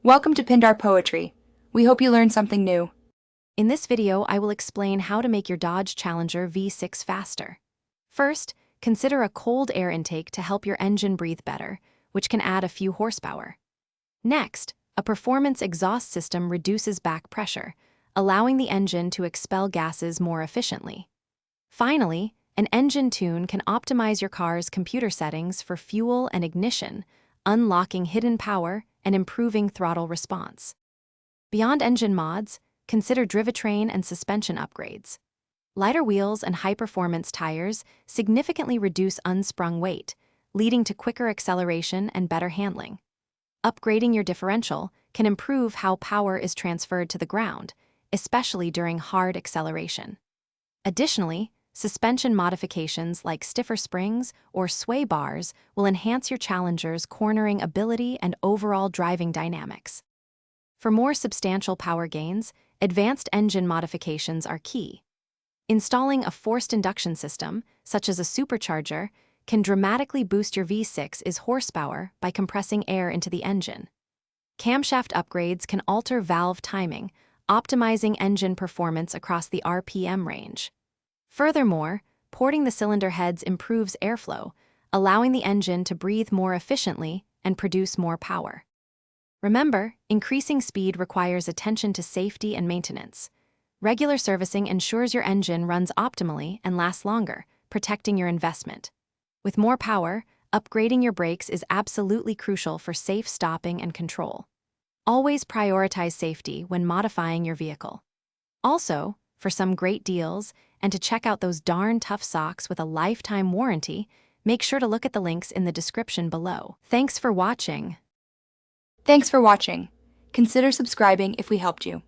Welcome to Pindar Poetry. We hope you learned something new. In this video, I will explain how to make your Dodge Challenger V6 faster. First, consider a cold air intake to help your engine breathe better, which can add a few horsepower. Next, a performance exhaust system reduces back pressure, allowing the engine to expel gases more efficiently. Finally, an engine tune can optimize your car's computer settings for fuel and ignition, unlocking hidden power and improving throttle response. Beyond engine mods, consider drivetrain and suspension upgrades. Lighter wheels and high-performance tires significantly reduce unsprung weight, leading to quicker acceleration and better handling. Upgrading your differential can improve how power is transferred to the ground, especially during hard acceleration. Additionally, suspension modifications like stiffer springs or sway bars will enhance your Challenger's cornering ability and overall driving dynamics. For more substantial power gains, advanced engine modifications are key. Installing a forced induction system, such as a supercharger, can dramatically boost your V6's horsepower by compressing air into the engine. Camshaft upgrades can alter valve timing, optimizing engine performance across the RPM range. Furthermore, porting the cylinder heads improves airflow, allowing the engine to breathe more efficiently and produce more power. Remember, increasing speed requires attention to safety and maintenance. Regular servicing ensures your engine runs optimally and lasts longer, protecting your investment. With more power, upgrading your brakes is absolutely crucial for safe stopping and control. Always prioritize safety when modifying your vehicle. Also, for some great deals, and to check out those darn tough socks with a lifetime warranty, make sure to look at the links in the description below. Thanks for watching. Thanks for watching. Consider subscribing if we helped you.